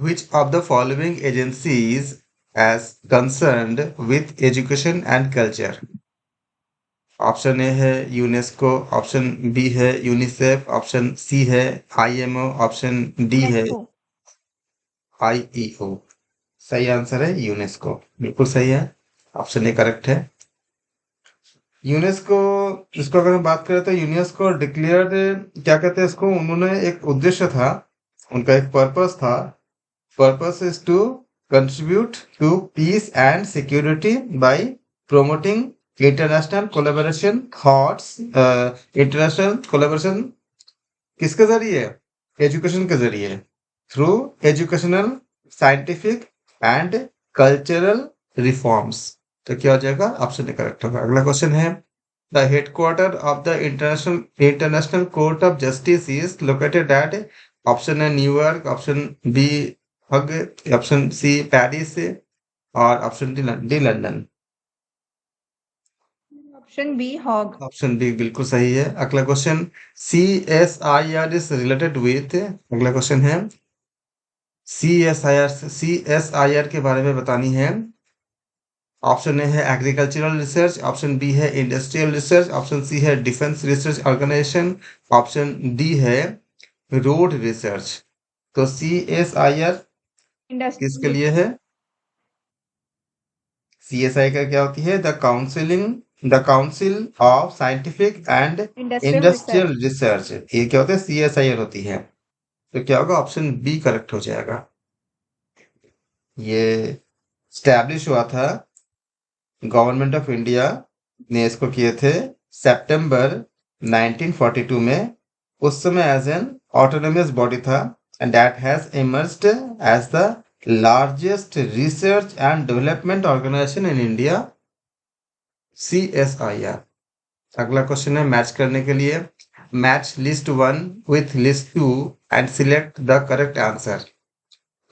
Which of the following agencies as concerned with education and culture? Option A है UNESCO, option B है UNICEF, option C है IMO, option D है UNESCO. IEO. सही answer है UNESCO, बिल्कुल सही है। ऑप्शन ए करेक्ट है। यूनेस्को, इसको अगर हम बात करें तो यूनेस्को डिक्लेयर्ड, क्या कहते हैं इसको, उन्होंने एक उद्देश्य था, उनका एक पर्पस था। Purpose is to contribute to peace and security by promoting international collaboration thoughts. International collaboration किसके जरिए? एजुकेशन के जरिए, through educational, scientific and cultural reforms. तो क्या हो जाएगा? ऑप्शन ए करेक्ट होगा। अगला क्वेश्चन है, the headquarter of the international court of justice is located at, option है New York, option B Hague, option C Paris, और option D London. Option B Hague. Option B बिल्कुल सही है। अगला question, C S I R is related with, अगला question है C S I are के बारे में बतानी है। ऑप्शन ए है एग्रीकल्चरल रिसर्च, ऑप्शन बी है इंडस्ट्रियल रिसर्च, ऑप्शन सी है defence research organisation, option D है रोड रिसर्च। तो सी एस आई आर किसके इंडस्ट्रियल। लिए है? सी एस आई का क्या होती है? The council of scientific and industrial industrial research. Research, ये क्या होता है? सी एस आई आर होती है। तो क्या होगा? ऑप्शन बी करेक्ट हो जाएगा। ये स्टैब्लिश हुआ था, गवर्नमेंट ऑफ इंडिया ने इसको किए थे सितंबर 1942 में। उस समय एज एन ऑटोनोमस बॉडी था, and that has emerged as the largest research and development organisation in India, C S I R. अगला क्वेश्चन है मैच करने के लिए, match list one with list two and select the correct answer.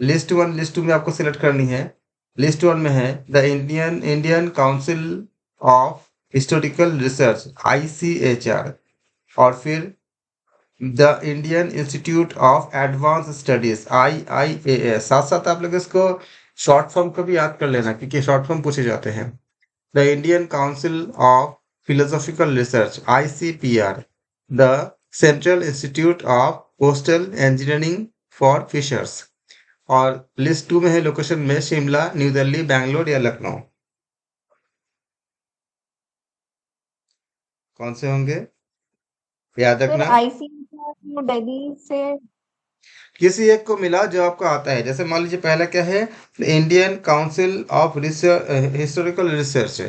List one, list two में आपको select करनी है। List one में है the Indian Indian council of historical research, ICHR, और फिर the Indian institute of advance studies, IIAS. साथ साथ आप लोग इसको शॉर्ट फॉर्म को भी याद कर लेना, क्योंकि शॉर्ट फॉर्म पूछे जाते हैं। The Indian council of philosophical research, ICPR, the central institute of coastal engineering for fishers. और लिस्ट टू में है लोकेशन में शिमला, न्यू दिल्ली, बैंगलोर या लखनऊ। कौन से होंगे? याद सर रखना, आईसीएसआर न्यू दिल्ली से। किसी एक को मिला जो आपको आता है। जैसे मान लीजिए पहला क्या है, Indian council of research historical research है,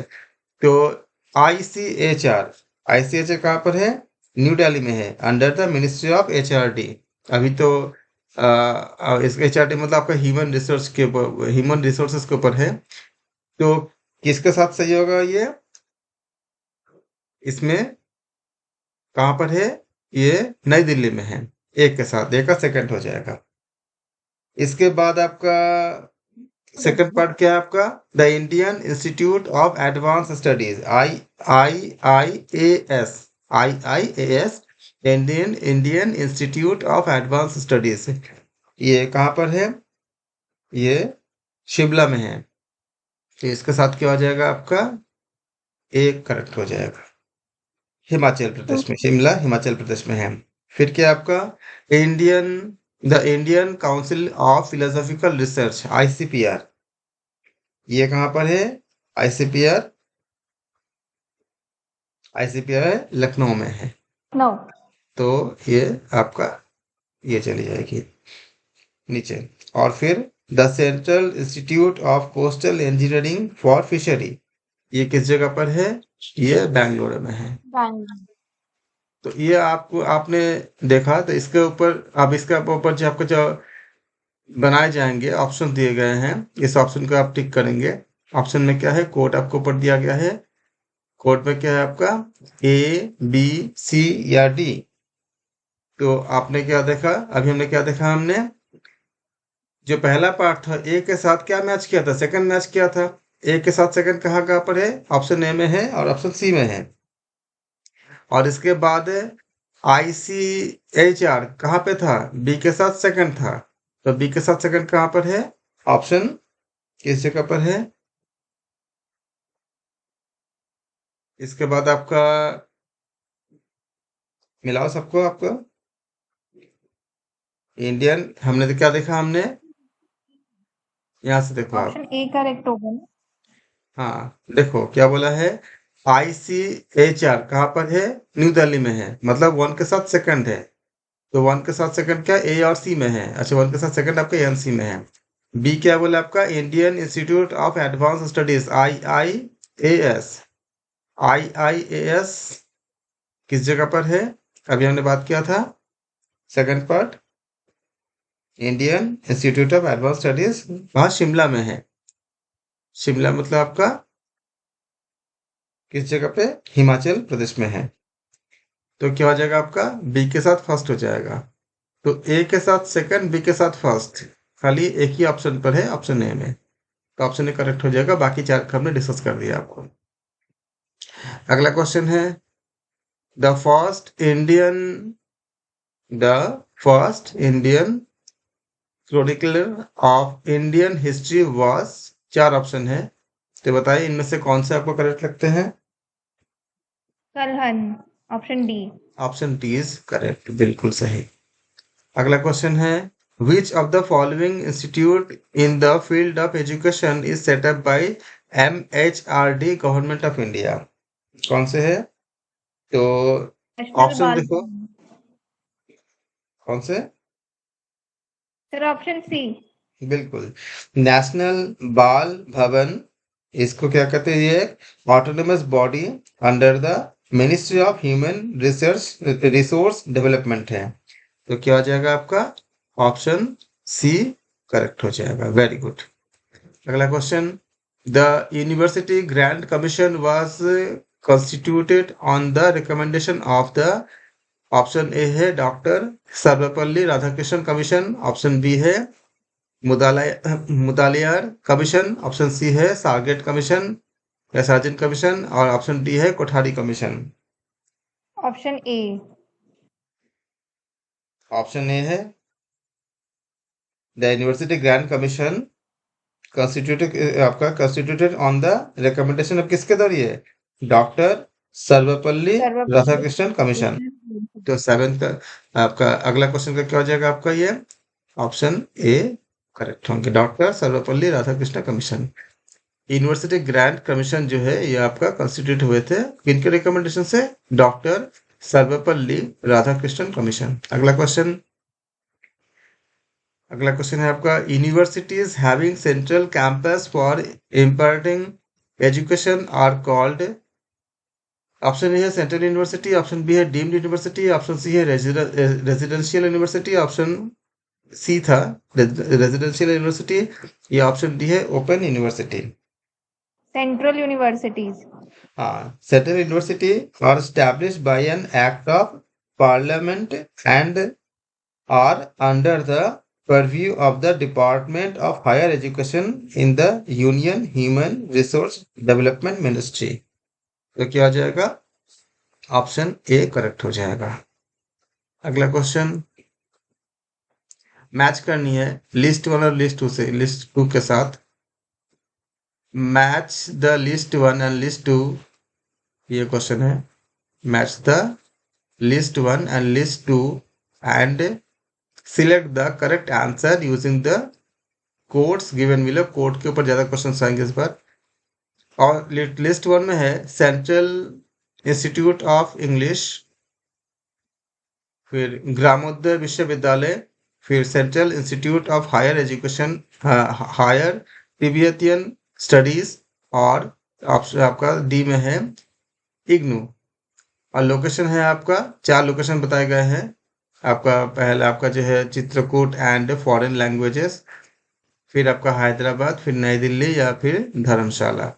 तो आईसीएचआर, आईसीएचआर कहाँ पर है? न्यू दिल्ली में है, under the ministry of HRD. अभी तो इसका एचआरडी मतलब आपका ह्यूमन रिसोर्स के ऊपर, ह्यूमन रिसोर्सेज के ऊपर है। तो किसके साथ सही होगा ये? इसमें कहाँ पर है? ये नई दिल्ली में है। एक के साथ, एक का सेकंड हो जाएगा। इसके बाद आपका सेकंड पार्ट क्या है आपका? The Indian institute of advance studies, I I A S, I Indian Indian institute of advance studies, ये कहाँ पर है? ये शिमला में है। तो इसके साथ क्या हो जाएगा आपका? एक करेक्ट हो जाएगा। हिमाचल प्रदेश में, शिमला हिमाचल प्रदेश में है। फिर क्या आपका? Indian the Indian council of philosophical research, ICPR, ये कहाँ पर है? आईसीपीआर, आईसीपीआर लखनऊ में है। नो। तो ये आपका, ये चली जाएगी नीचे। और फिर the central institute of coastal engineering for fishery, ये किस जगह पर है? ये बेंगलोर में है। बैंगलोर। तो ये आपको, आपने देखा, तो इसके ऊपर, अब इसके ऊपर जो आपको जो बनाए जाएंगे ऑप्शन दिए गए हैं, इस ऑप्शन को आप टिक करेंगे। ऑप्शन में क्या है? कोड आपको ऊपर दिया गया है। कोड में क्या है आपका? ए, बी, सी या डी। तो आपने क्या देखा? अभी हमने क्या देखा? हमने जो पहला पार्ट था, ए के साथ क्या मैच किया था? सेकंड मैच किया था। ए के साथ सेकंड कहाँ पर है? ऑप्शन ए में है और ऑप्शन सी में है। और इसके बाद आईसीएचआर कहाँ पे था? बी के साथ सेकंड था। तो बी के साथ सेकंड कहाँ पर है? ऑप्शन किस जगह पर है? इसके बाद आपका मिलाओ सबको आपको। इंडियन हमने तो क्या देखा हमने? यहाँ से देखो आप। ऑप्शन ए करेक्ट होगा ना? हाँ देखो क्या बोला है, ICHR कहाँ पर है? न्यू दिल्ली में है, मतलब वन के साथ सेकंड है। तो वन के साथ सेकंड क्या ए और सी में है? अच्छा, वन के साथ सेकंड आपका एनसी में है। बी क्या बोला आपका? Indian institute of advance studies, IIAS। IIAS किस जगह पर है? अभी हमने बात किया था second part, Indian institute of advance studies वहाँ शिमला में है। शिमला मतलब आपका किस जगह पे? हिमाचल प्रदेश में है। तो क्या हो जाएगा आपका? बी के साथ फर्स्ट हो जाएगा। तो ए के साथ सेकंड, बी के साथ फर्स्ट, खाली एक ही ऑप्शन पर है, ऑप्शन ए में। तो ऑप्शन ए करेक्ट हो जाएगा, बाकी चार का हमने डिस्कस कर दिया आपको। अगला क्वेश्चन है, the first Indian the first Indian chronicler of Indian history was, चार ऑप्शन है, तो बताइए इनमें से कौन से आपको करेक्ट लगते हैं? कलहन, option D. Option D is correct, बिल्कुल सही। अगला क्वेश्चन है, which of the following institute in the field of education is setup by MHRD government of India? कौन से है? तो नेशनल ऑप्शन बाल देखो भवन। कौन से? Sir option C. बिल्कुल, नेशनल बाल भवन। इसको क्या कहते हैं? ये autonomous body under the ministry of human resource development है। तो क्या हो जाएगा आपका? ऑप्शन सी करेक्ट हो जाएगा, वेरी गुड। अगला question, the university grant commission was constituted on the recommendation of the, option A है doctor Sarvepalli Radhakrishnan commission, option B है मुदालियार कमीशन, ऑप्शन सी है सारगेट कमीशन या सार्जेंट कमीशन, और ऑप्शन डी है Kothari commission. Option A. Option A है the university grant commission constituted, आपका constituted on the recommendation of किसके द्वारा? है डॉक्टर सर्वपल्ली सर्वपल्ली राधाकृष्णन कमीशन। राधाकृष्णन। तो सेवेंथ आपका अगला क्वेश्चन का क्या हो जाएगा आपका? ये ऑप्शन ए करेक्ट होंगे, doctor Sarvepalli Radhakrishnan commission. University grant commission जो है ये आपका कंस्टिट्यूट हुए थे किनके रिकमेंडेशन से? Doctor Sarvepalli Radhakrishnan commission. अगला क्वेश्चन है आपका, universities having central campus for imparting education are called, option A है सेंट्रल यूनिवर्सिटी, ऑप्शन बी है डीम्ड यूनिवर्सिटी, ऑप्शन सी है रेजिडेंशियल यूनिवर्सिटी, ऑप्शन सी था रेजिडेंशियल यूनिवर्सिटी, या ऑप्शन डी है ओपन यूनिवर्सिटी। Central universities. हाँ, central university are established by an act of parliament and are under the purview of the Department of Higher Education in the Union Human Resource Development Ministry। तो क्या आ जाएगा? Option A correct हो जाएगा। अगला question, match करनी है list one और लिस्ट टू से, लिस्ट टू के साथ match the list one and list two, ये क्वेश्चन है। Match the list one and list two and select the correct answer using the codes given below. Code के ऊपर ज्यादा question आएंगे इस बार। और लिस्ट वन में है सेंट्रल इंस्टीट्यूट ऑफ इंग्लिश, फिर ग्रामोदय विश्वविद्यालय, फिर central institute of higher education higher Tibetan studies, और ऑप्शन आपका डी में है इग्नू। और लोकेशन है आपका, चार लोकेशन बताए गए हैं आपका। पहला आपका जो है चित्रकूट एंड फॉरेन लैंग्वेजेस, फिर आपका हैदराबाद, फिर नई दिल्ली या फिर धर्मशाला।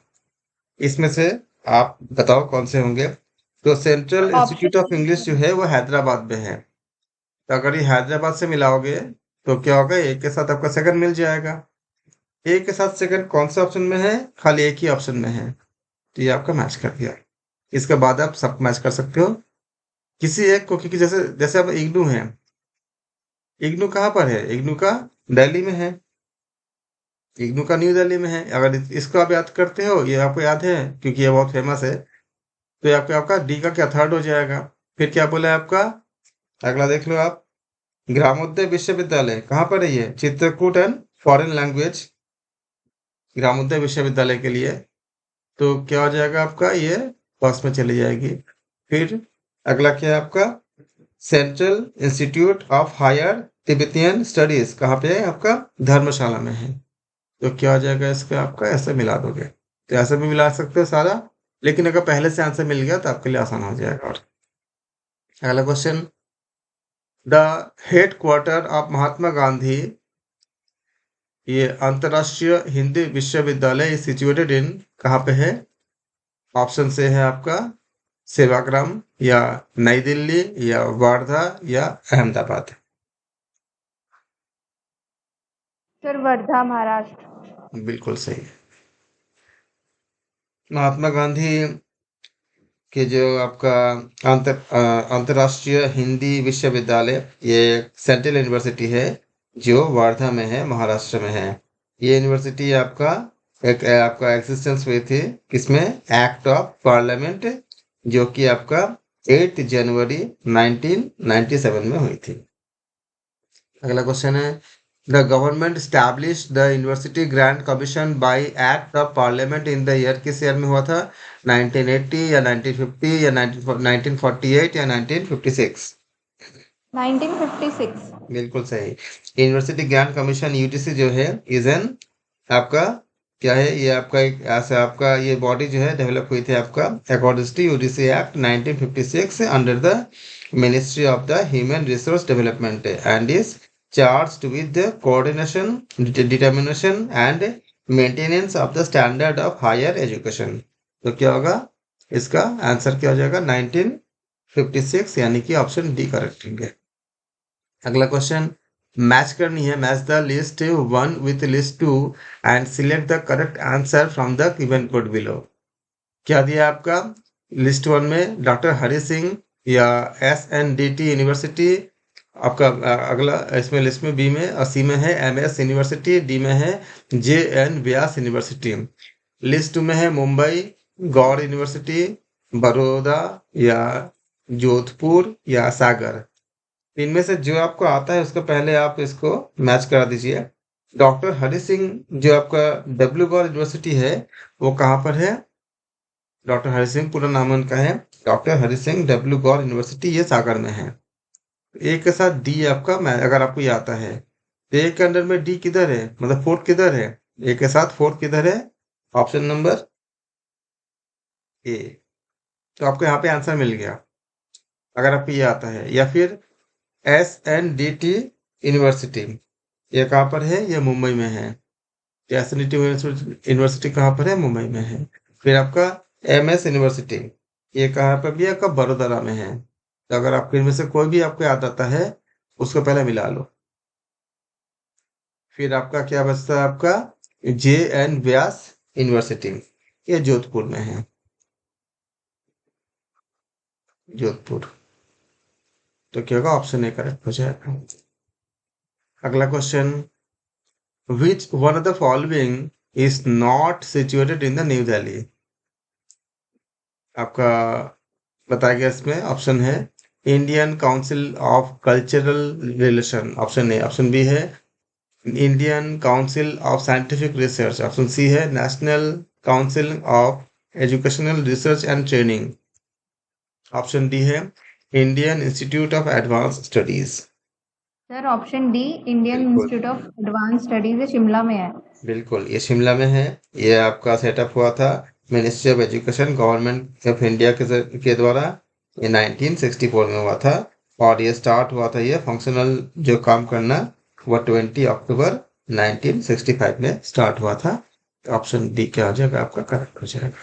इसमें से आप बताओ कौन से होंगे? तो सेंट्रल इंस्टीट्यूट ऑफ इंग्लिश जो है वो हैदराबाद में है। तो अगर ये हैदराबाद से मिलाओगे तो क्या होगा? एक के साथ आपका सेकंड मिल जाएगा। एक के साथ सेकंड कौन सा ऑप्शन में है? खाली एक ही ऑप्शन में है, तो ये आपका मैच कर दिया। इसके बाद आप सब मैच कर सकते हो किसी एक को, क्योंकि जैसे जैसे अब इग्नू है, इग्नू कहाँ पर है? इग्नू का दिल्ली में है, इग्नू का न्यू दिल्ली में है। अगर इसको आप याद करते हो, ये आपको याद है क्योंकि ये बहुत फेमस है, तो ये आपका डी का क्या थर्ड हो जाएगा। फिर क्या बोला है आपका, अगला देख लो आप, ग्रामोदय विश्वविद्यालय कहाँ पर है ये, चित्रकूट एंड फॉरेन लैंग्वेज ग्रामोदय विश्वविद्यालय के लिए, तो क्या हो जाएगा आपका, ये फर्स्ट में चली जाएगी। फिर अगला क्या है आपका, central institute of higher Tibetan studies कहाँ पे है आपका, धर्मशाला में है। तो क्या हो जाएगा इसका आपका, ऐसे मिला दोगे तो ऐसे भी मिला सकते हो सारा, लेकिन अगर पहले से आंसर मिल गया तो आपके लिए आसान हो जाएगा। और अगला question, the headquarter of Mahatma Gandhi, ये अंतर्राष्ट्रीय हिंदी विश्वविद्यालय सिचुएटेड इन कहाँ पे है। ऑप्शन से है आपका सेवाग्राम, या नई दिल्ली, या वर्धा, या अहमदाबाद। सर वर्धा महाराष्ट्र। बिल्कुल सही है। महात्मा गांधी के जो आपका अंतर्राष्ट्रीय हिंदी विश्वविद्यालय, ये सेंट्रल यूनिवर्सिटी है जो वर्धा में है, महाराष्ट्र में है। ये यूनिवर्सिटी आपका एग्जिस्टेंस हुई थी किसमें, एक्ट ऑफ पार्लियामेंट, जो कि आपका 8 जनवरी 1997 में हुई थी। अगला क्वेश्चन है, the government establish the university grant commission by act of parliament in the year, किस ईयर में हुआ था, 1980 या 1950 या 1948 या 1956। 1956। बिल्कुल सही। यूनिवर्सिटी ग्रांट कमीशन यूजीसी जो है इज एन आपका क्या है, ये आपका एक ऐसा आपका ये बॉडी जो है डेवलप हुई थी आपका according to UGC act 1956 under the ministry of the human resource development and is charged with the coordination, determination and maintenance of the standard of higher education. तो क्या होगा इसका आंसर, क्या हो जाएगा 1956, यानी कि ऑप्शन डी करेक्ट है। अगला क्वेश्चन, मैच करनी है, match the list 1 with list 2 and select the correct answer from the given code below. क्या दिया आपका, लिस्ट 1 में डॉक्टर हरि सिंह या SNDT यूनिवर्सिटी, आपका अगला इसमें लिस्ट में बी में, सी में है MS यूनिवर्सिटी, डी में है JN व्यास यूनिवर्सिटी, लिस्ट 2 में है मुंबई गौड़ यूनिवर्सिटी, बड़ौदा या जोधपुर या सागर। इनमें से जो आपको आता है उसको पहले आप इसको मैच करा दीजिए। डॉक्टर हरि सिंह जो आपका डब्ल्यू गौर यूनिवर्सिटी है वो कहाँ पर है, डॉक्टर हरि सिंह पूरा नाम उनका है डॉक्टर हरि सिंह डब्ल्यू गौर यूनिवर्सिटी, ये सागर में है। एक के साथ डी आपका, अगर आपको ये आता है तो एक के अंदर में डी किधर है, मतलब फोर्थ किधर है, एक के साथ फोर्थ किधर है, ऑप्शन नंबर ए। तो आपको यहाँ पे आंसर मिल गया अगर आपको ये आता है। या फिर SNDT यूनिवर्सिटी, ये कहाँ पर है, ये मुंबई में है। SNDT यूनिवर्सिटी कहाँ पर है, मुंबई में है। फिर आपका MS यूनिवर्सिटी, ये कहाँ पर भी है, आपका बड़ोदरा में है। तो अगर आपको इनमें से कोई भी आपको याद आता है उसको पहले मिला लो। फिर आपका क्या बचता है, आपका JN व्यास यूनिवर्सिटी, ये जोधपुर में है, जोधपुर। तो क्या होगा, ऑप्शन ए करेक्ट हो जाएगा। अगला question, which one of the following is not situated in the New Delhi? आपका बताया गया इसमें ऑप्शन है Indian council of cultural relation, option A. Option B है Indian council of scientific research, option C है national council of educational research and training, option D है Indian institute of advance studies. Sir option D Indian बिल्कुल institute of advance studies Shimla में है। बिल्कुल, ये शिमला में है। ये आपका सेटअप हुआ था ministry of education government of India के द्वारा, ये 1964 में हुआ था। और ये स्टार्ट हुआ था, ये फंक्शनल जो काम करना वो 20 अक्टूबर 1965 में स्टार्ट हुआ था। ऑप्शन डी क्या हो जाएगा आपका, करेक्ट हो जाएगा।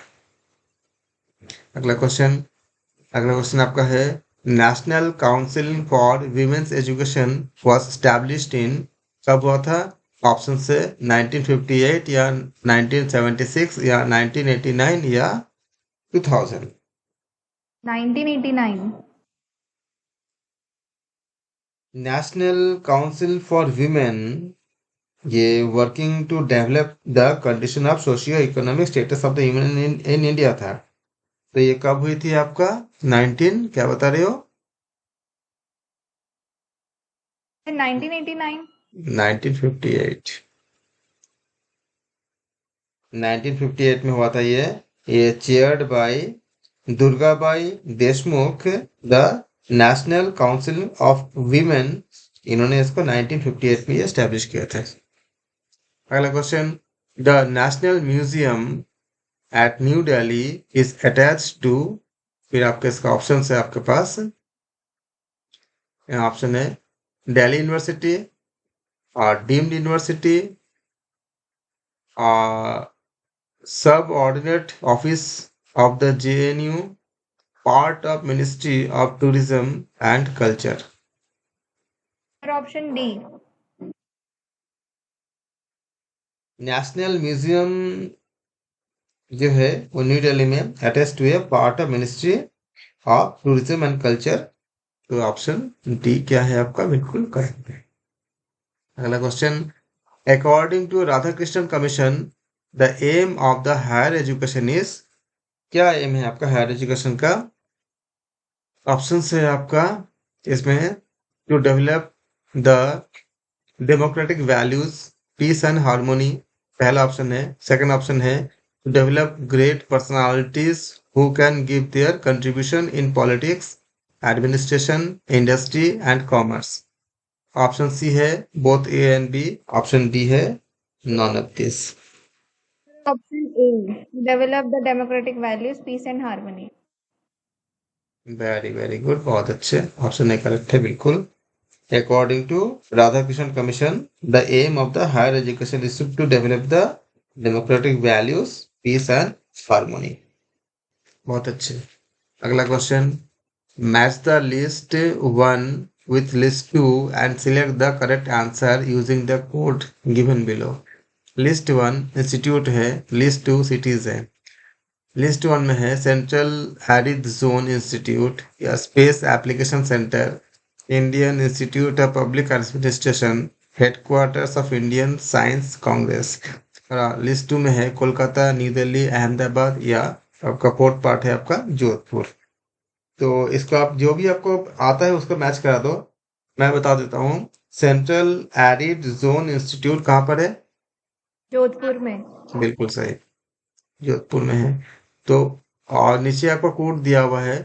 अगला क्वेश्चन आपका है, national council for women's education was established in, कब हुआ था। ऑप्शन से 1958 या 1976 या 1989 या 2000। 1989। नेशनल काउंसिल फॉर वीमेन ये working to develop the condition of socio economic status of the human in India था। तो ये कब हुई थी आपका 19 क्या बता रहे हो? 1989। 1958। 1958 में हुआ था ये chaired by Durgabai Deshmukh, the national council of women. इन्होंने इसको 1958 में एस्टेब्लिश किया था। अगला question, the national museum at New Delhi is attached to. फिर आपके इसका ऑप्शन है आपके पास, यहाँ ऑप्शन है दिल्ली यूनिवर्सिटी और डीम्ड यूनिवर्सिटी और subordinate office of the JNU, part of Ministry of Tourism and Culture। Sir option D. National museum जो है वो न्यू दिल्ली में attach to a part of ministry of tourism and culture. तो option D क्या है आपका, बिल्कुल करेक्ट है। अगला question, according to Radhakrishnan commission the aim of the higher education is. क्या एम है आपका हायर एजुकेशन का? ऑप्शन है आपका इसमें to develop the democratic values, peace and harmony, पहला ऑप्शन है। सेकंड ऑप्शन है to develop great personalities who can give their contribution in politics, administration, industry and commerce. Option C है both A and B, option D है none of this. Option A, develop the democratic values, peace and harmony. Very very good, बहुत अच्छे, option A correct है बिल्कुल। According to Radhakrishnan Commission, the aim of the higher education is to develop the democratic values, peace and harmony। बहुत अच्छे। अगला question, match the list 1 with list 2 and select the correct answer using the code given below। List 1 institute है, list 2 cities है। List 1 में है central arid zone institute या space application centre, Indian institute of public administration, headquarters of Indian science Congress. List 2 में है Kolkata, new Delhi, Ahmedabad या आपका fourth part है आपका जोधपुर। तो इसको आप जो भी आपको आता है उसको मैच करा दो। मैं बता देता हूँ, सेंट्रल एरिड जोन इंस्टीट्यूट कहाँ पर है? जोधपुर में। बिल्कुल सही, जोधपुर में है। तो और नीचे आपका कोड दिया हुआ है,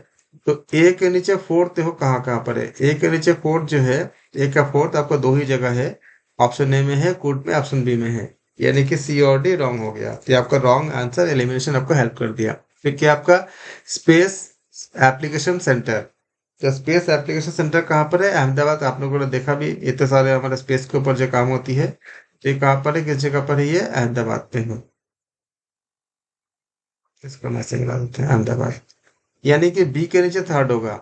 तो ए के नीचे फोर्थ देखो कहाँ कहाँ पर है। ए के नीचे फोर्थ जो है, ए का फोर्थ आपका 2 ही जगह है, ऑप्शन ए में है, कोड में, ऑप्शन बी में है, यानी कि सी और डी रॉन्ग हो गया। तो आपका रॉन्ग आंसर एलिमिनेशन आपको हेल्प कर दिया। फिर क्या आपका स्पेस एप्लीकेशन सेंटर। तो स्पेस एप्लीकेशन सेंटर कहाँ पर है? अहमदाबाद। आप लोगों ने देखा भी, इतने सारे हमारे स्पेस के ऊपर जो काम होती है, तो ये कहाँ पर है, किस जगह पर है? ये अहमदाबाद पे है। इसको मैसेज लगा देते हैं अहमदाबाद, यानी कि बी के नीचे थर्ड होगा।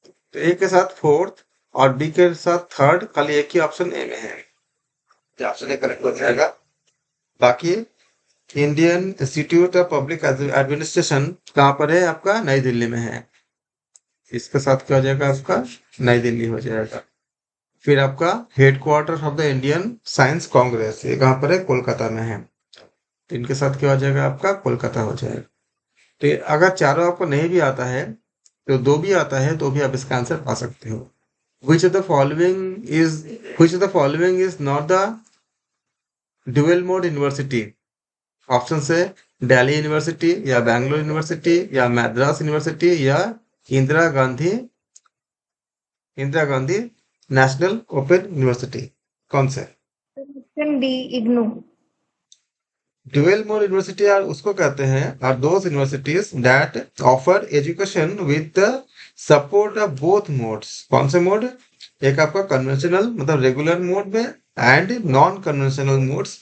तो ए के साथ फोर्थ और बी के साथ थर्ड, खाली एक ही ऑप्शन ए में है, तो ऑप्शन ए करेक्ट हो जाएगा। बाकी Indian institute of public administration कहाँ पर है आपका? नई दिल्ली में है। इसके साथ क्या हो जाएगा आपका? नई दिल्ली हो जाएगा। फिर आपका headquarter of the Indian science Congress, ये कहाँ पर है? कोलकाता में है। तो इनके साथ क्या हो जाएगा आपका? कोलकाता हो जाएगा। तो अगर चारों आपको नहीं भी आता है, तो 2 भी आता है, तो भी आप इसका आंसर पा सकते हो। Which of the following is not the dual mode university? Option है दिल्ली यूनिवर्सिटी या बैंगलोर यूनिवर्सिटी या मद्रास यूनिवर्सिटी या Indira Gandhi national open university. कौन से? Option D, IGNOU. Dual mode university are उसको कहते हैं, are those universities that offer education with the support of both modes. कौन से मोड? एक आपका कन्वेंशनल मतलब रेगुलर मोड में एंड नॉन कन्वेंशनल मोड्स।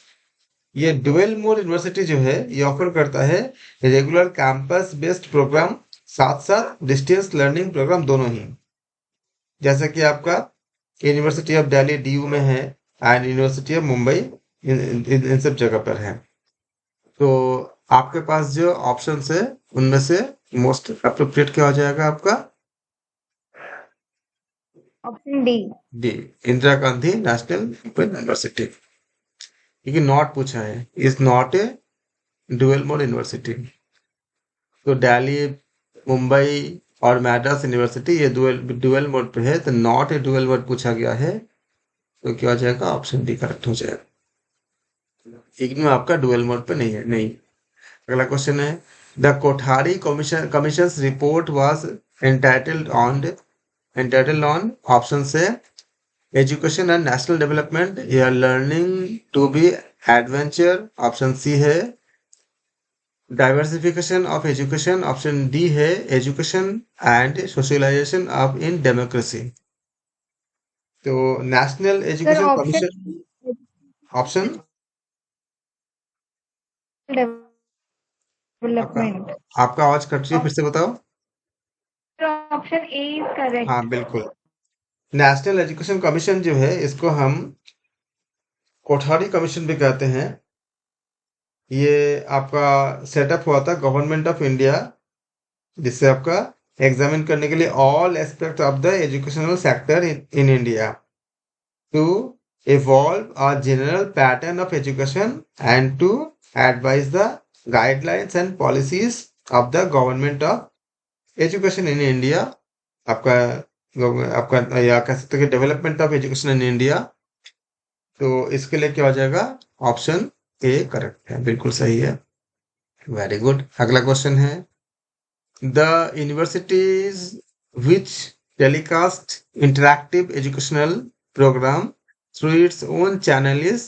ये ड्यूअल मोड यूनिवर्सिटी जो है ये ऑफर करता है रेगुलर कैंपस बेस्ड प्रोग्राम, साथ साथ डिस्टेंस लर्निंग प्रोग्राम दोनों ही। जैसे कि आपका यूनिवर्सिटी ऑफ दिल्ली DU में है एंड यूनिवर्सिटी ऑफ मुंबई, इन सब जगह पर है। तो आपके पास जो ऑप्शन है उनमें से मोस्ट अप्रोप्रिएट क्या हो जाएगा आपका? Option D. D, Indira Gandhi national open university. क्योंकि नॉट पूछा है, is not A dual mode university. तो दिल्ली, मुंबई और मैड्रास यूनिवर्सिटी ये डुअल मोड पे है, तो नॉट ए डुअल मोड पूछा गया है, तो क्या हो जाएगा? ऑप्शन डी करेक्ट हो जाएगा। इग्नू आपका डुअल मोड पे नहीं है, नहीं। अगला क्वेश्चन है, the Kothari commission report was entitled on option से एजुकेशन एंड नेशनल डेवलपमेंट या learning to be adventure, option C है diversification of education, option D है education and socialization of in democracy. तो national sir education option commission, option आपका development. आपका आवाज cut रही है, फिर से बताओ। ऑप्शन ए इज हाँ करेक्ट। बिल्कुल, नेशनल एजुकेशन कमीशन जो है इसको हम कोठारी कमीशन भी कहते हैं। ये आपका सेटअप हुआ था गवर्नमेंट ऑफ इंडिया, जिससे आपका एग्जामिन करने के लिए all aspect of the educational sector in India to evolve a general pattern of education and to advise the guidelines and policies of the government of education in India। आपका आपका या कह सकते हैं कि development of education in India. तो इसके लिए क्या हो जाएगा? ऑप्शन ए करेक्ट है, बिल्कुल सही है। Very good. अगला क्वेश्चन है, the universities which telecast interactive educational program through its own channel is,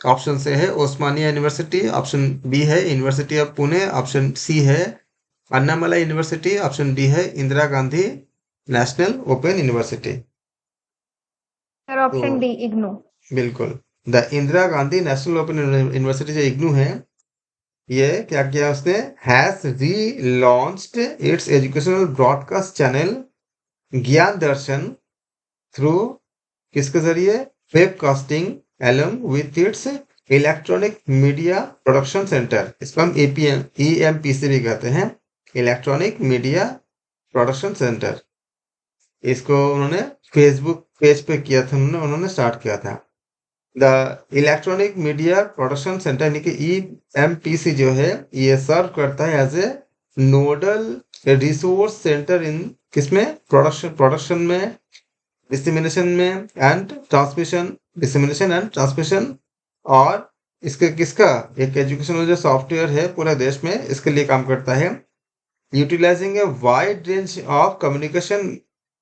option से है ओस्मानिया यूनिवर्सिटी, ऑप्शन बी है university of Pune, option C है अन्नामला यूनिवर्सिटी, ऑप्शन डी है Indira Gandhi national open university. Sir तो ऑप्शन डी इग्नू। बिल्कुल, the Indira Gandhi national open university जो IGNOU है, ये क्या किया उसने? Has relaunched its educational broadcast channel ज्ञान दर्शन थ्रू किसके जरिए? Webcasting along with its electronic media production centre, इसको हम एपीएम ईएमपीसी भी कहते हैं, इलेक्ट्रॉनिक मीडिया प्रोडक्शन सेंटर। इसको उन्होंने फेसबुक पेज पे किया था, उन्होंने स्टार्ट किया था। The electronic media production centre यानी कि ईएमपीसी जो है, ये सर्व करता है as a nodal resource centre in किसमें? प्रोडक्शन में, डिसेमिनेशन में and transmission, dissemination and transmission. और इसके किसका एक एजुकेशनल जो सॉफ्टवेयर है पूरे देश में, इसके लिए काम करता है। Utilising a wide range of communication,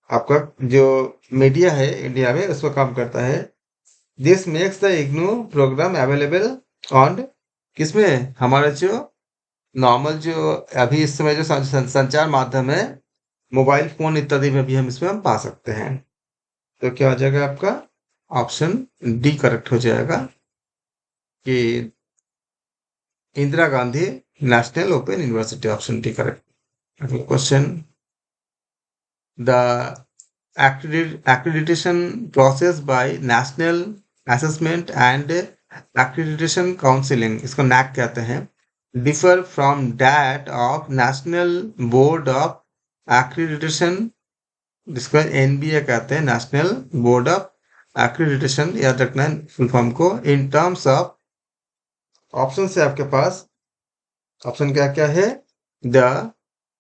आपका जो मीडिया है इंडिया में उस पर काम करता है। This makes the IGNOU program available on किसमें? हमारा जो नॉर्मल जो अभी इस समय जो संचार माध्यम है, मोबाइल फोन इत्यादि में भी हम इसमें हम पा सकते हैं। तो क्या हो जाएगा आपका? ऑप्शन डी करेक्ट हो जाएगा कि Indira Gandhi national open university, option D correct. अगला question, the accreditation process by National Assessment and Accreditation Counseling, इसको NAC कहते हैं, differ from that of National Board of Accreditation, जिसको NBA कहते हैं, नेशनल बोर्ड ऑफ एक्रीडिटेशन, याद रखना है फुल फॉर्म को। इन टर्म्स ऑफ, ऑप्शन से आपके पास ऑप्शन क्या क्या है? द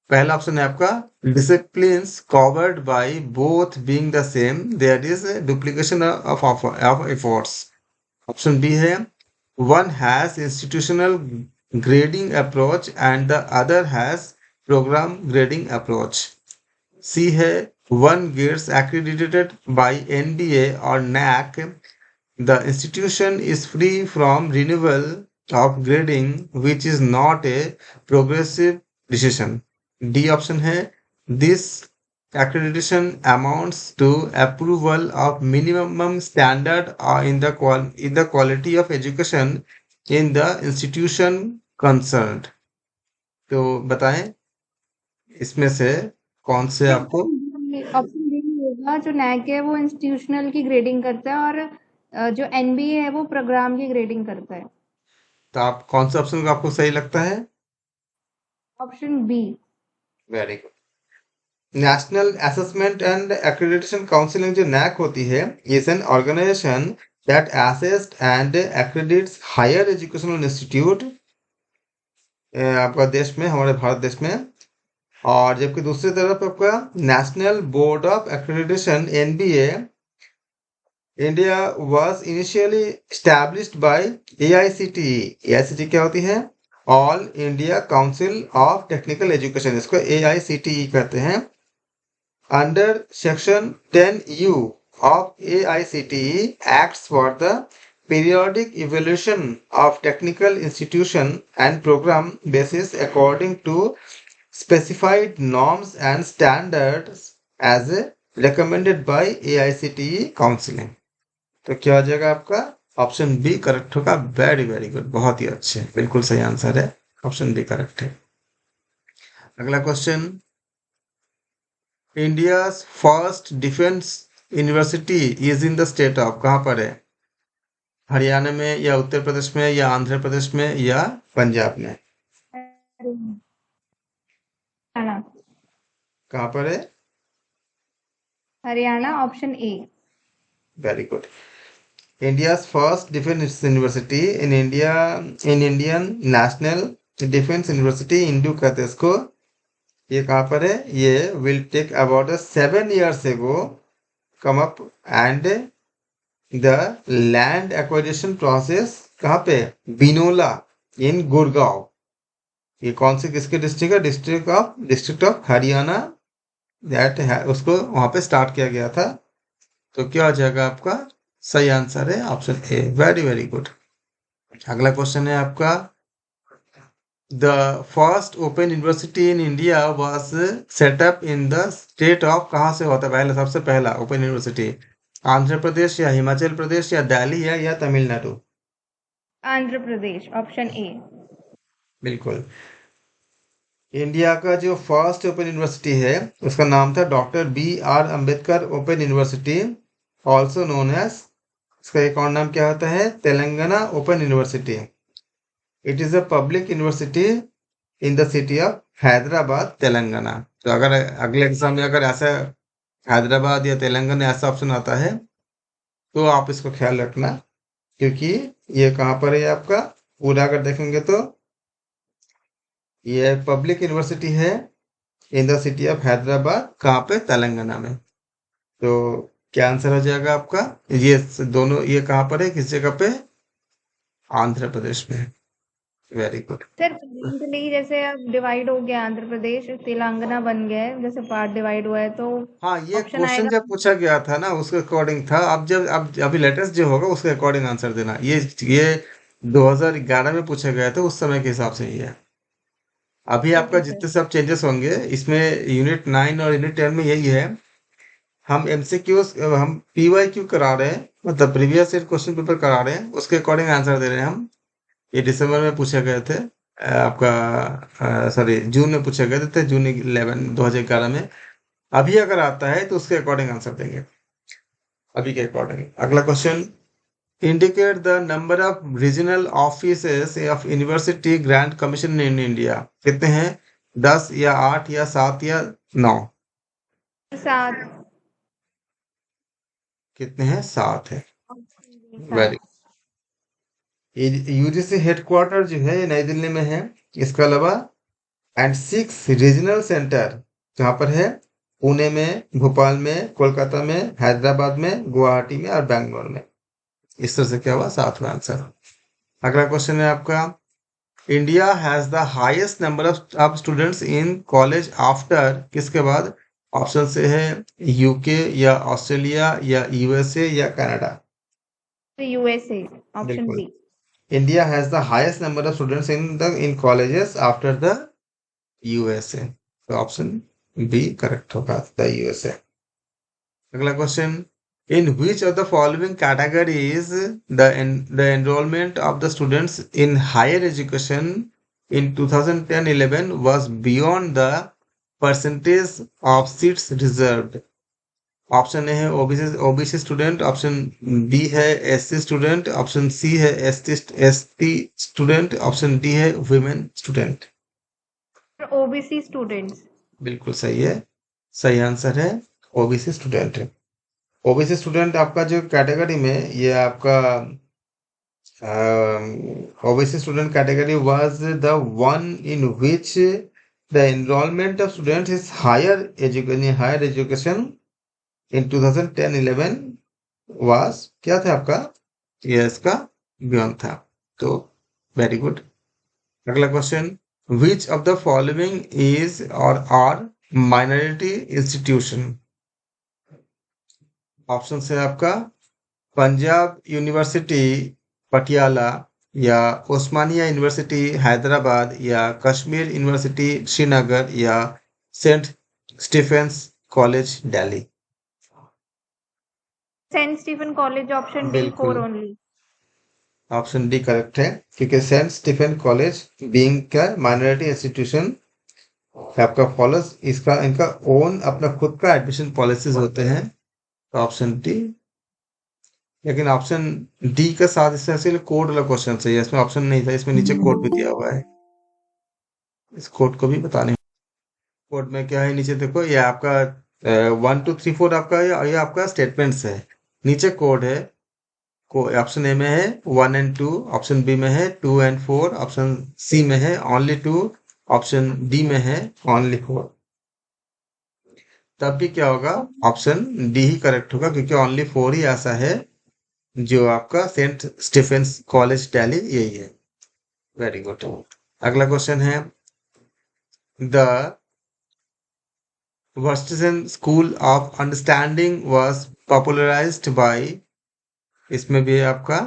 पहला ऑप्शन है आपका disciplines covered by both being the same, there is duplication of efforts. Option B है one has institutional grading approach and the other has programme grading approach. C है one gets accredited by NBA or NAC, the institution is free from renewal of grading, which is not a progressive decision। D option है this accreditation amounts to approval of minimum standard in the quality of education in the institution concerned। तो बताएं इसमें से कौन से आपको? Option D होगा, जो नैक है वो इंस्टीट्यूशनल की ग्रेडिंग करता है और जो एनबीए है वो प्रोग्राम की ग्रेडिंग करता है। तो आप कौन सा ऑप्शन आपको सही लगता है? Option B. Very good. National assessment and accreditation counselling जो नैक होती है, is an organisation that assessed and accredits higher educational institute आपका देश में, हमारे भारत देश में। और जबकि दूसरी तरफ आपका national board of accreditation NBA India was initially established bye AICTE. AICTE क्या होती है? All India council of technical education, इसको एआईसीटीई कहते हैं। Under section 10U of AICTE acts for the periodic evaluation of technical institution and program basis according to specified norms and standards as recommended by AICTE counseling। तो क्या हो जाएगा आपका? Option B correct होगा। Very very good, बहुत ही अच्छे, बिल्कुल सही आंसर है, ऑप्शन बी करेक्ट है। अगला question, India first defence university is in the state of, कहाँ पर है? हरियाणा में या उत्तर प्रदेश में या आंध्र प्रदेश में या पंजाब में? हरियाणा। कहाँ पर है? Haryana, option A. Very good. India's first defence university in India, in Indian national defence university, INDU कहते हैं इसको। ये कहाँ पर है? ये will take about 7 years ago come up and the land acquisition process कहाँ पे? बिनोला इन गुड़गांव। ये कौन से किसके डिस्ट्रिक्ट है? डिस्ट्रिक्ट ऑफ हरियाणा, दैट है, उसको वहां पे स्टार्ट किया गया था। तो क्या हो जाएगा आपका? सही आंसर है option A. Very very good. अगला क्वेश्चन है आपका, the first open university in India was set up in the state of, कहाँ से होता है पहले, सबसे पहला ओपन यूनिवर्सिटी? आंध्र प्रदेश या हिमाचल प्रदेश या दिल्ली है या तमिलनाडु? Andhra Pradesh, option A. बिल्कुल। इंडिया का जो फर्स्ट ओपन यूनिवर्सिटी है उसका नाम था doctor BR Ambedkar open university, also known as, इसका एक और नाम क्या होता है? Telangana open university. It is a public university in the city of Hyderabad, Telangana. तो अगर अगले एग्जाम में अगर ऐसा हैदराबाद या तेलंगाना ऐसा ऑप्शन आता है तो आप इसको ख्याल रखना, क्योंकि ये कहाँ पर है आपका? पूरा अगर देखेंगे तो ये पब्लिक यूनिवर्सिटी है इन द सिटी ऑफ हैदराबाद, कहाँ पे? तेलंगाना में। तो क्या आंसर हो जाएगा आपका? ये दोनों, ये कहाँ पर है, किस जगह पे? आंध्र प्रदेश में। Very good. सर करंटली जैसे अब डिवाइड हो गया आंध्र प्रदेश, तेलंगाना बन गया है, जैसे पार्ट डिवाइड हुआ है, तो हाँ, ये ऑप्शन क्वेश्चन आएगा। जब पूछा गया था ना उसके अकॉर्डिंग था। अब अभी लेटेस्ट जो होगा उसके अकॉर्डिंग आंसर देना। ये 2011 में पूछा गया था, उस समय के हिसाब से ही है। अभी आपका ओके सर। जितने सब चेंजेस होंगे इसमें, यूनिट 9 और यूनिट 10 में यही है। हम एमसीक्यूज, हम पीवाईक्यू करा रहे हैं, मतलब प्रीवियस ईयर क्वेश्चन पेपर करा रहे हैं, उसके अकॉर्डिंग आंसर दे रहे हैं हम। ये दिसंबर में पूछे गए थे, आपका सॉरी जून में पूछे गए थे, जून 11 2011 में। अभी अगर आता है तो उसके अकॉर्डिंग आंसर देंगे, अभी के अकॉर्डिंग। अगला question, indicate the number of regional offices of university grant commission in India. कितने हैं? 10 या 8 या 7 या 9? 7। कितने हैं? 7 है। Option B very. 7। UGC headquarter जो है ये नई दिल्ली में है। इसके अलावा एंड 6 रीजनल सेंटर जहाँ पर है? पुणे में, भोपाल में, कोलकाता में, हैदराबाद में, गुवाहाटी में और बैंगलोर में। इस तरह से क्या हुआ? 7वां आंसर। अगला क्वेश्चन है आपका, India has the highest number of students in college after, किसके बाद? ऑप्शन से है यूके या ऑस्ट्रेलिया या यूएसए या कनाडा? यूएसए, ऑप्शन बिल्कुल। B. India has the highest number of students in colleges after the USA. तो ऑप्शन बी करेक्ट होगा, द यूएसए। अगला question, in which of the following categories the enrolment of the students in higher education in 2010-11 was beyond the percentage of seats reserved? Option A है OBC student, option B है SC student, option C है ST student, option D है women student. OBC students. बिल्कुल सही है, सही answer है OBC student है। ओबीसी स्टूडेंट आपका जो कैटेगरी में ये आपका OBC student category was the one in which the enrolment of student is higher education in 2010-11 was क्या था आपका, ये इसका बियॉन्ड था। तो वेरी गुड। अगला question, which of the following is और आर माइनॉरिटी इंस्टीट्यूशन। ऑप्शन है आपका पंजाब यूनिवर्सिटी पटियाला, या ओस्मानिया यूनिवर्सिटी हैदराबाद, या कश्मीर यूनिवर्सिटी श्रीनगर, या Saint Stephen's college Delhi. Saint Stephen college, option D बिल्कुल 4 ओनली। ऑप्शन डी करेक्ट है, क्योंकि सेंट स्टीफेन कॉलेज बीइंग का माइनॉरिटी इंस्टीट्यूशन आपका फॉलोज इसका इनका ओन अपना खुद का एडमिशन पॉलिसीज होते हैं। तो ऑप्शन डी। लेकिन ऑप्शन डी के साथ इसमें कोड वाला क्वेश्चन है, इसमें ऑप्शन नहीं था, इसमें नीचे कोड भी दिया हुआ है, इस कोड को भी बताने। कोड में क्या है नीचे देखो, ये आपका 1 2 3 4 आपका ये आपका स्टेटमेंट्स है। नीचे कोड है, ऑप्शन ए में है 1 and 2, ऑप्शन बी में है 2 and 4, ऑप्शन सी में है ओनली 2, ऑप्शन डी में है ओनली 4। तब भी क्या होगा, ऑप्शन डी ही करेक्ट होगा, क्योंकि ओनली 4 ही ऐसा है जो आपका सेंट स्टीफेंस कॉलेज दिल्ली यही है। Very good. अगला क्वेश्चन है, the verstehen school of understanding was popularised by, इसमें भी आपका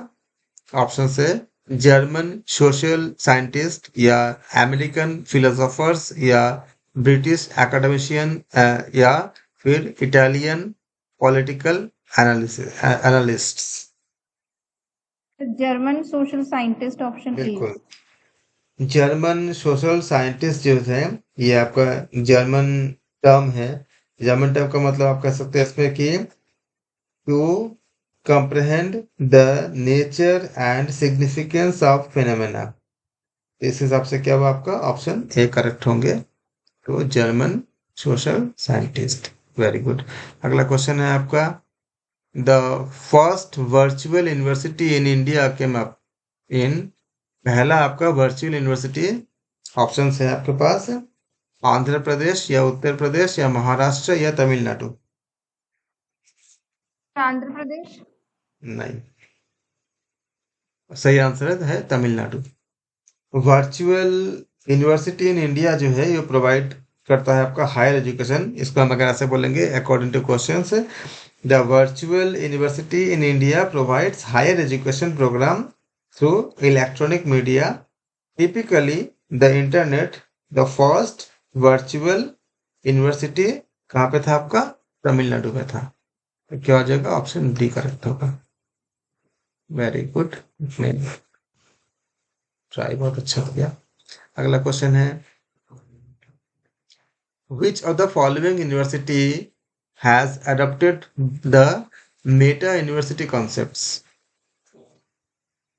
ऑप्शन है जर्मन सोशल साइंटिस्ट, या अमेरिकन फिलोसोफर्स, या ब्रिटिश एकेडमिशियन, या फिर Italian political analysts. German social scientist, option A. बिल्कुल जर्मन सोशल साइंटिस्ट जो है ये आपका जर्मन टर्म है। जर्मन टर्म का मतलब आप कह सकते हैं इसमें कि to comprehend the nature and significance of phenomena। इस हिसाब से क्या हुआ आपका ऑप्शन ए करेक्ट होंगे। तो German social scientist. Very good. अगला क्वेश्चन है आपका, the first virtual university in India came up in, पहला आपका वर्चुअल यूनिवर्सिटी ऑप्शन है आपके पास आंध्र प्रदेश, या उत्तर प्रदेश, या महाराष्ट्र, या तमिलनाडु। आंध्र प्रदेश। नहीं, सही आंसर है Tamil Nadu. Virtual university in India जो है ये प्रोवाइड करता है आपका हायर एजुकेशन। इसको हम अगर ऐसे बोलेंगे according to questions, the virtual university in India provides higher education program through electronic media, typically the internet. The first virtual university कहाँ पे था आपका, तमिलनाडु में था। तो क्या हो जाएगा, ऑप्शन डी करेक्ट होगा। वेरी गुड, ट्राई बहुत अच्छा हो गया। अगला क्वेश्चन है, which of the following university has adopted the Meta university concepts.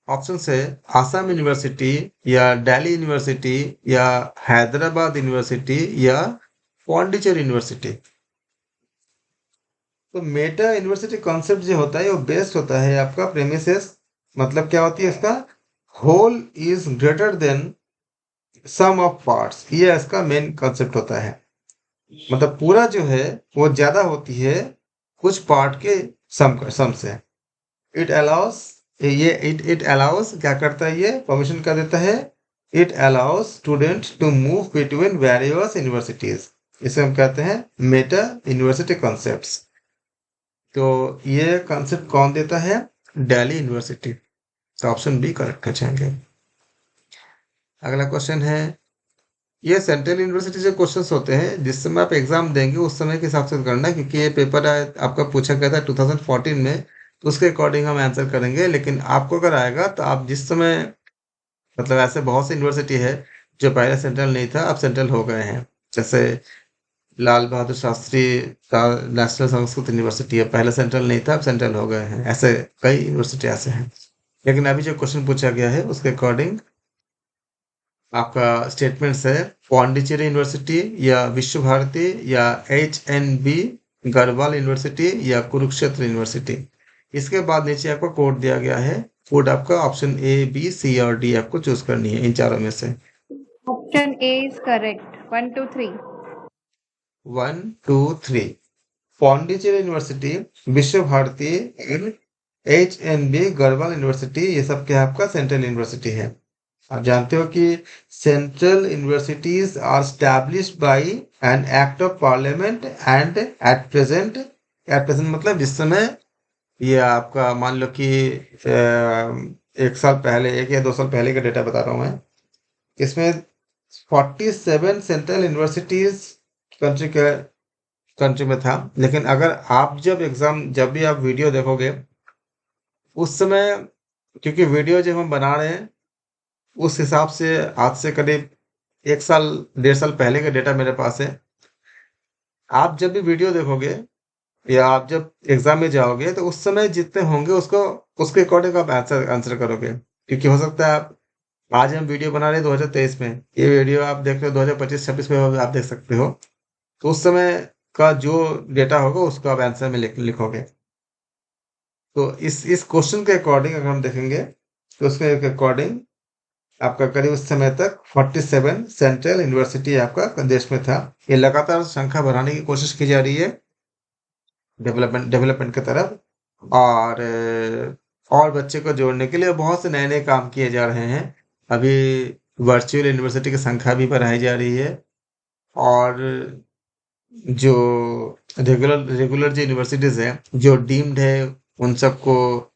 Option है आसाम यूनिवर्सिटी, या दिल्ली यूनिवर्सिटी, या हैदराबाद यूनिवर्सिटी, या पौंडीचेरी यूनिवर्सिटी। तो मेटा यूनिवर्सिटी कॉन्सेप्ट जो होता है वो बेस्ड होता है आपका प्रेमिसेस, मतलब क्या होती है इसका, whole is greater than sum of parts, ये इसका मेन कॉन्सेप्ट होता है। मतलब पूरा जो है वो ज्यादा होती है कुछ पार्ट के सम से। इट अलाउस इट अलाउस क्या करता है, ये परमिशन कर देता है, it allows student to move between various universities. इसे हम कहते हैं मेटा यूनिवर्सिटी कॉन्सेप्ट्स। तो ये कॉन्सेप्ट कौन देता है, दिल्ली यूनिवर्सिटी। तो ऑप्शन बी करेक्ट हो जाएंगे। अगला क्वेश्चन है, ये सेंट्रल यूनिवर्सिटी से क्वेश्चंस होते हैं जिस समय आप एग्जाम देंगे उस समय के हिसाब से करना, क्योंकि ये पेपर आपका पूछा गया था 2014 में, तो उसके अकॉर्डिंग हम आंसर करेंगे। लेकिन आपको अगर आएगा तो आप जिस समय, मतलब ऐसे बहुत सी यूनिवर्सिटी है जो पहले सेंट्रल नहीं था अब सेंट्रल हो गए हैं। जैसे लाल बहादुर शास्त्री का नेशनल संस्कृत यूनिवर्सिटी है, पहले सेंट्रल नहीं था अब सेंट्रल हो गए हैं। ऐसे कई यूनिवर्सिटी ऐसे हैं। लेकिन अभी जो क्वेश्चन पूछा गया है उसके अकॉर्डिंग आपका स्टेटमेंट्स है पौंडीचेरी यूनिवर्सिटी, या विश्व भारती, या HNB गढ़वाल यूनिवर्सिटी या कुरुक्षेत्र यूनिवर्सिटी। इसके बाद नीचे आपका कोड दिया गया है। कोड आपका ऑप्शन ए, बी, सी और डी आपको चूज करनी है इन चारों में से। Option A is correct. 1 2 3। 1 2 3। Pondicherry university, विश्व भारती, HNB, गढ़वाल यूनिवर्सिटी, ये सब क्या है आपका सेंट्रल यूनिवर्सिटी है। आप जानते हो कि central universities are established by an act of parliament and at present मतलब इस समय ये आपका मान लो कि एक साल पहले, 1 या 2 साल पहले का डेटा बता रहा हूँ मैं। इसमें 47 सेंट्रल यूनिवर्सिटीज कंट्री में था। लेकिन अगर आप जब भी आप वीडियो देखोगे उस समय, क्योंकि वीडियो जब हम बना रहे हैं उस हिसाब से आज से करीब 1 साल 1.5 साल पहले का डेटा मेरे पास है। आप जब भी वीडियो देखोगे या आप जब एग्जाम में जाओगे तो उस समय जितने होंगे उसको उसके अकॉर्डिंग आप आंसर करोगे। क्योंकि हो सकता है आप आज हम वीडियो बना रहे हैं 2023 में, ये वीडियो आप देख रहे हो 2025-26 में आप देख सकते हो। तो उस समय का जो डेटा होगा उसको आप आंसर में लिखोगे। तो इस क्वेश्चन के अकॉर्डिंग अगर हम देखेंगे तो उसके अकॉर्डिंग आपका करीब उस समय तक 47 सेंट्रल यूनिवर्सिटी आपका देश में था। ये लगातार संख्या बढ़ाने की कोशिश की जा रही है डेवलपमेंट की तरफ। और बच्चे को जोड़ने के लिए बहुत से नए नए काम किए जा रहे हैं। अभी वर्चुअल यूनिवर्सिटी की संख्या भी बढ़ाई जा रही है। और जो रेगुलर जो यूनिवर्सिटीज हैं जो डीम्ड है उन सबको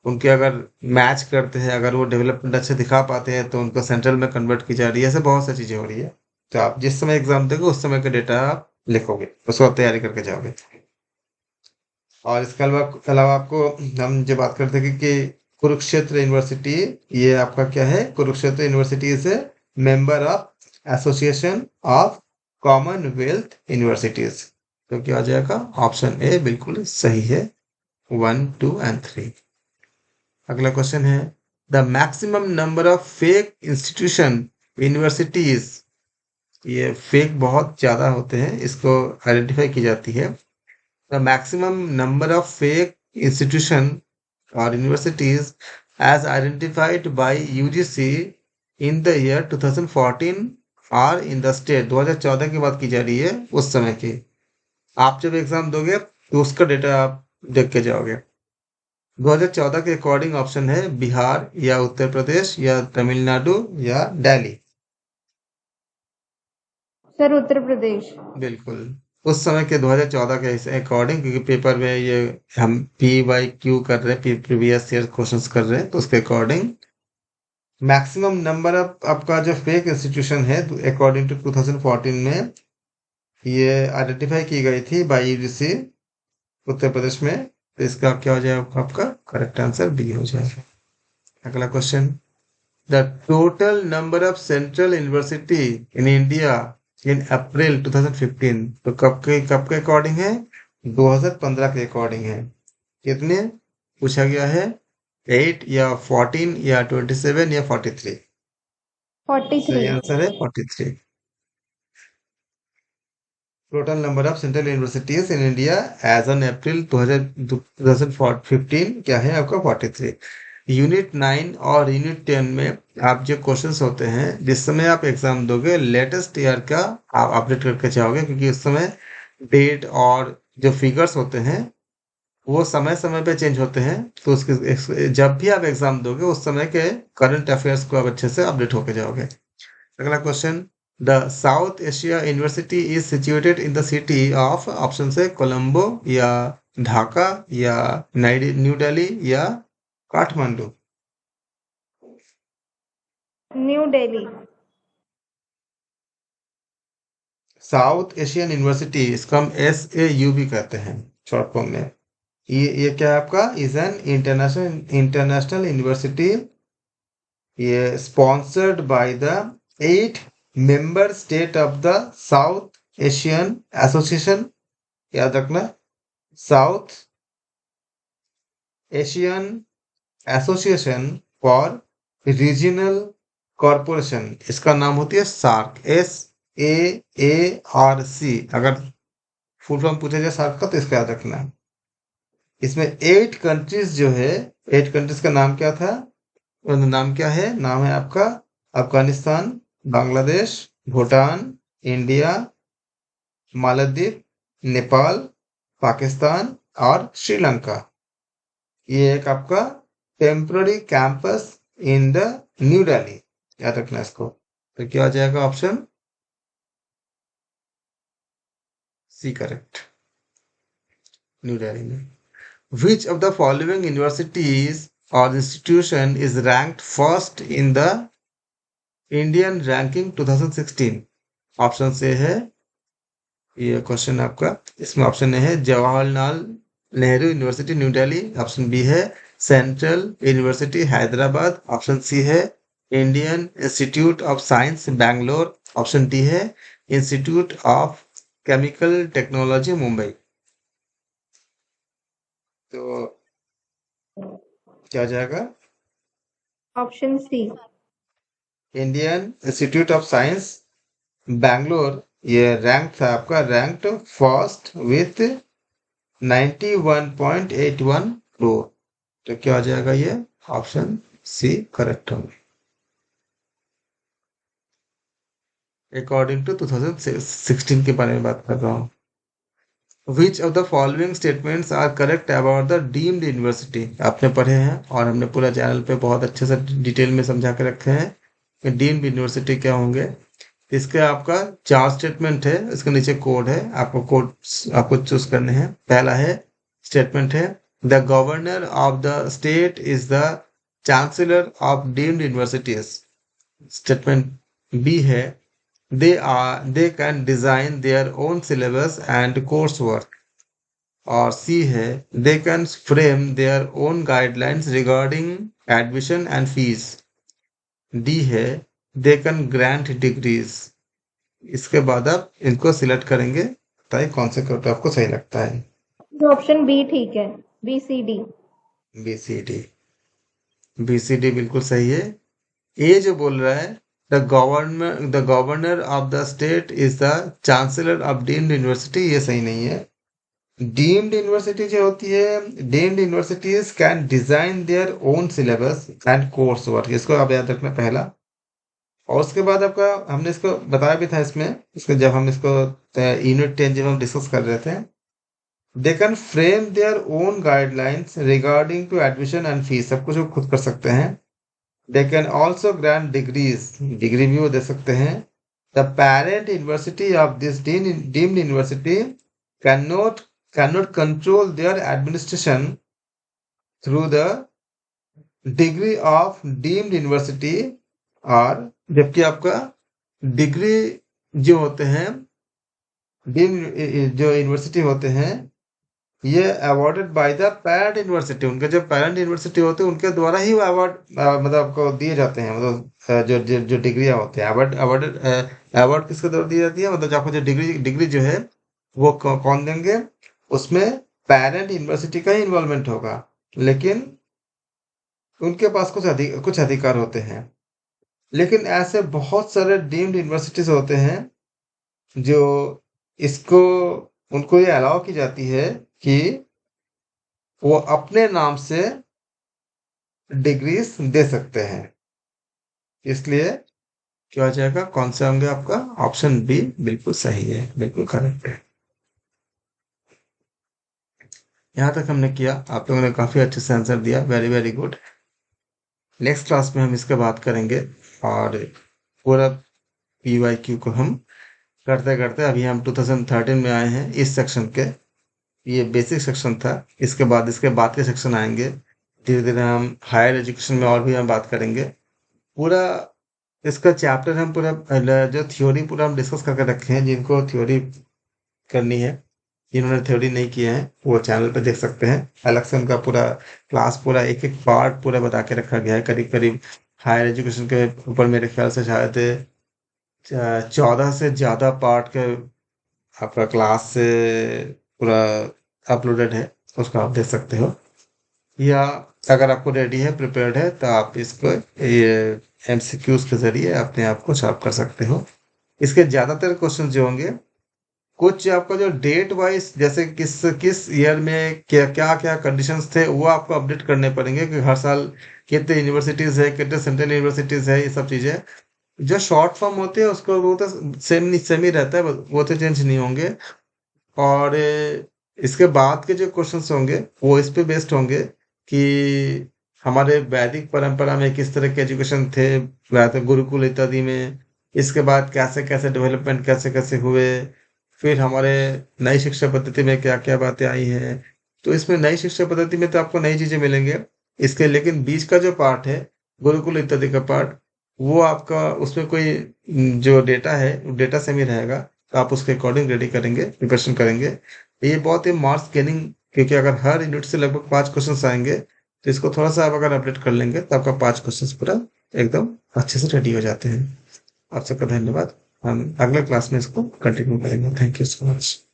उनके अगर मैच करते हैं, अगर वो डेवलपमेंट अच्छे दिखा पाते हैं तो उनको सेंट्रल में कन्वर्ट की जा रही है। ऐसे बहुत सी चीजें हो रही है। तो आप जिस समय एग्जाम दोगे उस समय का डेटा आप लिखोगे, उसको आप तैयारी करके जाओगे। और इसके अलावा आपको हम जो बात करते हैं कि कुरुक्षेत्र यूनिवर्सिटी, ये आपका क्या है, Kurukshetra university is a member of association of Commonwealth universities. तो क्या आ जाएगा, ऑप्शन ए बिल्कुल सही है। 1 2 एंड 3। अगला क्वेश्चन है, the maximum number of fake institution universities. ये फेक बहुत ज्यादा होते हैं, इसको आइडेंटिफाई की जाती है। The maximum number of fake institution और universities as identified by UGC in the year 2014 और इन द स्टेट। 2014 की बात की जा रही है, उस समय की। आप जब एग्जाम दोगे तो उसका डेटा आप देख के जाओगे। 2014 के अकॉर्डिंग ऑप्शन है बिहार या उत्तर प्रदेश या तमिलनाडु या दिल्ली। सर उत्तर प्रदेश। बिल्कुल उस समय के 2014 के अकॉर्डिंग, क्योंकि पेपर में ये हम PYQ कर रहे हैं, प्रीवियस ईयर क्वेश्चंस कर रहे हैं, तो उसके अकॉर्डिंग मैक्सिमम नंबर ऑफ आपका जो फेक इंस्टीट्यूशन है अकॉर्डिंग टू 2014 में ये आइडेंटिफाई की गई थी बाय UGC उत्तर प्रदेश में। तो इसका क्या हो जाएगा, आपका करेक्ट आंसर बी हो जाएगा। अगला question, the total number of central university in India in April 2015। तो कब के अकॉर्डिंग है, 2015 के अकॉर्डिंग है। कितने पूछा गया है, 8 या 14 या 27 या 43। 43। सही आंसर है 43। Total number of central universities in India as on April 2015 क्या है आपका, 43। यूनिट 9 और यूनिट 10 में आप जो क्वेश्चंस होते हैं, जिस समय आप एग्जाम दोगे लेटेस्ट ईयर का आप अपडेट करके जाओगे, क्योंकि उस समय डेट और जो फिगर्स होते हैं वो समय समय पे चेंज होते हैं। तो उसके जब भी आप एग्जाम दोगे उस समय के करंट अफेयर्स को आप अच्छे से अपडेट होके जाओगे। अगला question, the south Asia university is situated in the city of, option से कोलंबो या ढाका या न्यू दिल्ली या Kathmandu. New Delhi. South Asian university, इसको हम SAU भी कहते हैं शॉर्ट फॉर्म में। ये क्या है आपका, इज एन इंटरनेशनल यूनिवर्सिटी। ये sponsored by the 8 member state of the south Asian association. याद रखना, south Asian association for regional corporation, इसका नाम होती है SAARC, SAARC। अगर फुल फॉर्म पूछा जाए सार्क का तो इसका याद रखना है। इसमें 8 कंट्रीज जो है, 8 कंट्रीज का नाम क्या था, नाम क्या है, नाम है आपका अफगानिस्तान, बांग्लादेश, भूटान, इंडिया, मालदीव, नेपाल, पाकिस्तान और श्रीलंका। ये एक आपका temporary campus in the New Delhi, याद रखना इसको। तो क्या आ जाएगा option C correct, New Delhi में। Which of the following universities or institution is ranked first in the Indian ranking 2016? Option से है, ये क्वेश्चन आपका, इसमें ऑप्शन ए है Jawaharlal Nehru university New Delhi, option B है central university Hyderabad, option C है Indian institute of science Bangalore, option D है institute of chemical technology Mumbai. तो क्या हो जाएगा, option C. Indian institute of science Bangalore, ये रैंक था आपका, रैंक्ड फर्स्ट विथ 91.81 करोड़। तो क्या हो जाएगा, ये ऑप्शन सी करेक्ट होगा अकॉर्डिंग टू 2016 के बारे में बात कर रहा हूँ। Which of the following statements are correct about the deemed university, आपने पढ़े हैं और हमने पूरा चैनल पे बहुत अच्छे से डिटेल में समझा के रखे हैं कि डीम्ड यूनिवर्सिटी क्या होंगे। इसका आपका 4 स्टेटमेंट है, इसके नीचे कोड है, आपको कोड आपको चूज करने हैं। पहला है स्टेटमेंट है the governor of the state is the chancellor of deemed universities. Statement B है they can design their own syllabus and coursework, और सी है they can frame their own guidelines regarding admission and fees, D है they can grant degrees। इसके बाद आप इनको select करेंगे, बताइए कौन से कोड आपको सही लगता है। ऑप्शन बी ठीक है, B C D. B C D, B C D बिल्कुल सही है। ये जो बोल रहा है the governor of the state is the chancellor of deemed university, ये सही नहीं है। डीम्ड यूनिवर्सिटी जो होती है, deemed universities can design their own syllabus and course work, इसको आप याद रखना पहला। और उसके बाद आपका हमने इसको बताया भी था इसमें, इसको जब हम इसको यूनिट 10 जब हम डिस्कस कर रहे थे, they can frame their own guidelines regarding to admission and fees, सब कुछ वो खुद कर सकते हैं। They can also grant degrees, degree भी वो दे सकते हैं। The parent university of this deemed university cannot control their administration through the degree of deemed university, और जबकि आपका डिग्री जो होते हैं, डीम्ड जो यूनिवर्सिटी होते हैं, ये awarded by the parent university, उनके जो पेरेंट यूनिवर्सिटी होते हैं उनके द्वारा ही वो अवार्ड मतलब आपको दिए जाते हैं। मतलब जो डिग्रियां होते हैं, अवार्ड किसके द्वारा दी जाती है, मतलब आपको जो डिग्री जो है वो कौन देंगे, उसमें पेरेंट यूनिवर्सिटी का ही इन्वॉल्वमेंट होगा, लेकिन उनके पास कुछ अधिकार होते हैं। लेकिन ऐसे बहुत सारे डीम्ड यूनिवर्सिटीज होते हैं जो इसको उनको ये अलाउ की जाती है कि वो अपने नाम से डिग्रीज दे सकते हैं। इसलिए क्या हो जाएगा, कौन सा होंगे आपका, ऑप्शन बी बिल्कुल सही है, बिल्कुल करेक्ट है। यहां तक हमने किया, आप लोगों ने काफी अच्छे से आंसर दिया, very very good. Next class में हम इसके बात करेंगे और पूरा PYQ को हम करते करते अभी हम 2013 में आए हैं। इस सेक्शन के, ये बेसिक सेक्शन था, इसके बाद के सेक्शन आएंगे। धीरे धीरे हम हायर एजुकेशन में और भी हम बात करेंगे। पूरा इसका चैप्टर हम पूरा जो थ्योरी पूरा हम डिस्कस करके रखे हैं, जिनको थ्योरी करनी है, जिन्होंने थ्योरी नहीं किया है वो चैनल पे देख सकते हैं। अलग से उनका पूरा क्लास, पूरा एक एक पार्ट पूरा बता के रखा गया है। करीब करीब हायर एजुकेशन के ऊपर मेरे ख्याल से शायद 14 से ज्यादा पार्ट के आपका क्लास से पूरा अपलोडेड है, उसको आप देख सकते हो। या अगर आपको रेडी है, प्रिपेयर्ड है, तो आप इसको ये MCQs के जरिए अपने आप को शार्प कर सकते हो। इसके ज्यादातर क्वेश्चन जो होंगे कुछ आपका जो डेट वाइज, जैसे किस किस ईयर में क्या क्या क्या कंडीशंस थे, वो आपको अपडेट करने पड़ेंगे कि हर साल कितने यूनिवर्सिटीज है, कितने सेंट्रल यूनिवर्सिटीज है, ये सब चीजें। जो शॉर्ट फॉर्म होते हैं उसको वो तो सेम ही रहता है, वो तो चेंज नहीं होंगे। और इसके बाद के जो क्वेश्चंस होंगे वो इस पे बेस्ड होंगे कि हमारे वैदिक परंपरा में किस तरह के एजुकेशन थे, गुरुकुल इत्यादि में। इसके बाद कैसे कैसे डेवलपमेंट कैसे कैसे हुए, फिर हमारे नई शिक्षा पद्धति में क्या क्या बातें आई हैं। तो इसमें नई शिक्षा पद्धति में तो आपको नई चीजें मिलेंगे। इसके लेकिन बीच का जो पार्ट है, गुरुकुल इत्यादि का पार्ट, वो आपका उसमें कोई जो डेटा है वो डेटा सेम ही रहेगा। तो आप उसके अकॉर्डिंग रेडी करेंगे, प्रिपरेशन करेंगे। ये बहुत ही मार्क्स गेनिंग, क्योंकि अगर हर यूनिट से लगभग 5 क्वेश्चन आएंगे, तो इसको थोड़ा सा आप अगर अपडेट कर लेंगे तो आपका 5 क्वेश्चन पूरा एकदम अच्छे से रेडी हो जाते हैं। आप सबका धन्यवाद। हम अगले क्लास में इसको कंटिन्यू करेंगे। Thank you so much.